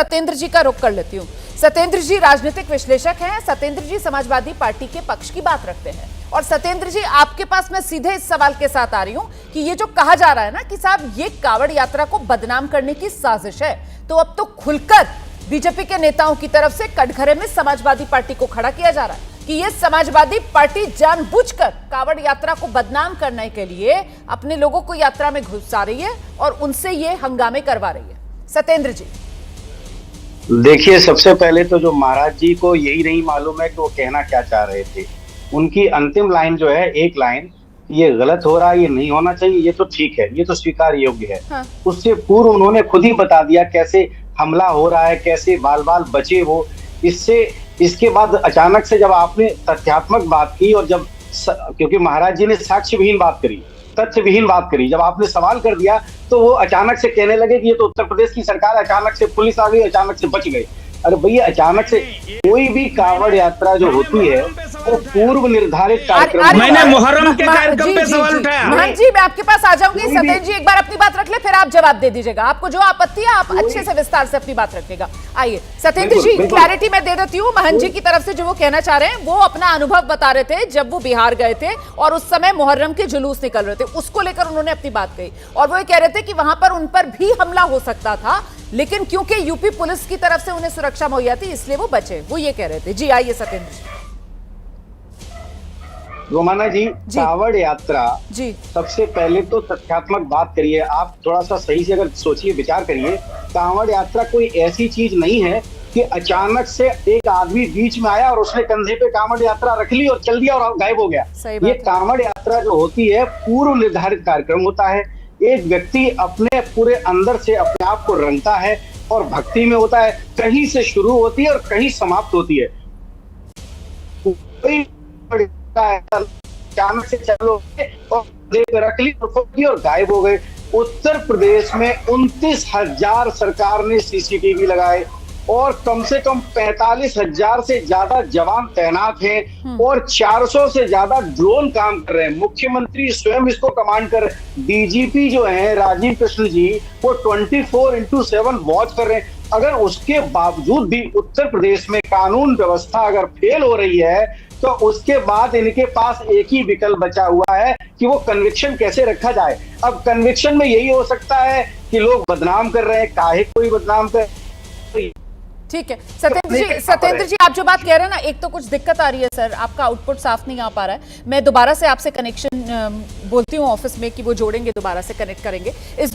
सत्येंद्र जी का रुख कर लेती हूँ। सत्येंद्र जी राजनीतिक विश्लेषक हैं, सत्येंद्र जी समाजवादी पार्टी के पक्ष की बात रखते हैं। और सत्येंद्र जी, आपके पास मैं सीधे इस सवाल के साथ आ रही हूं कि ये जो कहा जा रहा है ना कि साहब ये कांवड़ यात्रा को बदनाम करने की साजिश है, तो अब तो खुलकर बीजेपी के नेताओं की तरफ से कटघरे में समाजवादी पार्टी को खड़ा किया जा रहा है कि ये समाजवादी पार्टी जानबूझकर कांवड़ यात्रा को बदनाम करने के लिए अपने लोगों को यात्रा में घुसा रही है और उनसे ये हंगामे करवा रही है। सत्येंद्र जी, देखिए, सबसे पहले तो जो महाराज जी को यही नहीं मालूम है कि वो कहना क्या चाह रहे थे। उनकी अंतिम लाइन जो है, एक लाइन, ये गलत हो रहा है, ये नहीं होना चाहिए, ये तो ठीक है, ये तो स्वीकार योग्य है। हाँ। उससे पूर्व उन्होंने खुद ही बता दिया कैसे हमला हो रहा है, कैसे बाल बाल बचे वो। इसके बाद अचानक से जब आपने तथ्यात्मक बात की और क्योंकि महाराज जी ने साक्ष्य विहीन बात करी, तथ्य विहीन बात करी, जब आपने सवाल कर दिया तो वो अचानक से कहने लगे कि ये तो उत्तर प्रदेश की सरकार, अचानक से पुलिस आ गई, अचानक से बच गए। अरे भैया, अचानक से कोई भी कांवड़ यात्रा जो होती है वो पूर्व निर्धारित कार्यक्रम। मैंने मुहर्रम के कार्यक्रम पे सवाल उठाया। महंत जी, मैं आपके पास आ जाऊंगी। सत्येंद्र जी एक बार अपनी बात रख ले, फिर आप जवाब दे दीजिएगा। आपको जो आपत्ति है आप अच्छे से विस्तार से अपनी बात रखिएगा। आइए सत्येंद्र जी, क्लैरिटी मैं दे देती हूँ। महंत जी की तरफ से जो वो कहना चाह रहे हैं, वो अपना अनुभव बता रहे थे जब वो बिहार गए थे और उस समय मुहर्रम के जुलूस निकल रहे थे, उसको लेकर उन्होंने अपनी बात कही। और वो ये कह रहे थे कि वहां पर उन पर भी हमला हो सकता था, लेकिन क्योंकि यूपी पुलिस की तरफ से उन्हें सुरक्षा मुहैया थी इसलिए वो बचे, वो ये कह रहे थे। जी आइए सत्येंद्र जी। रोमाना जी, कांवड़ यात्रा जी, सबसे पहले तो तथ्यात्मक बात करिए, आप थोड़ा सा सही से अगर सोचिए, विचार करिए। कांवड़ यात्रा कोई ऐसी चीज नहीं है कि अचानक से एक आदमी बीच में आया और उसने कंधे पे कांवड़ यात्रा रख ली और चल दिया और गायब हो गया। ये कांवड़ यात्रा जो होती है पूर्व निर्धारित कार्यक्रम होता है। एक व्यक्ति अपने पूरे अंदर से अपने आप को रंगता है और भक्ति में होता है, कहीं से शुरू होती है और कहीं समाप्त होती है। अचानक से चलो और रख ली और गायब हो गए। उत्तर प्रदेश में 29,000 सरकार ने सीसीटीवी लगाए और कम से कम 45,000 से ज्यादा जवान तैनात हैं और 400 से ज्यादा ड्रोन काम कर रहे हैं। मुख्यमंत्री स्वयं इसको कमांड कर रहे हैं। डीजीपी जो है राजीव कृष्ण जी, वो 24/7 वॉच कर रहे हैं। अगर उसके बावजूद भी उत्तर प्रदेश में कानून व्यवस्था अगर फेल हो रही है तो उसके बाद इनके पास एक ही विकल्प बचा हुआ है कि वो कन्विक्शन कैसे रखा जाए। अब कन्विक्शन में यही हो सकता है कि लोग बदनाम कर रहे हैं, काहे कोई बदनाम कर। ठीक है सत्येंद्र जी, आप जो बात कह रहे हैं ना, एक तो कुछ दिक्कत आ रही है सर, आपका आउटपुट साफ नहीं आ पा रहा है। मैं दोबारा से आपसे कनेक्शन बोलती हूँ ऑफिस में कि वो जोड़ेंगे, दोबारा से कनेक्ट करेंगे। इस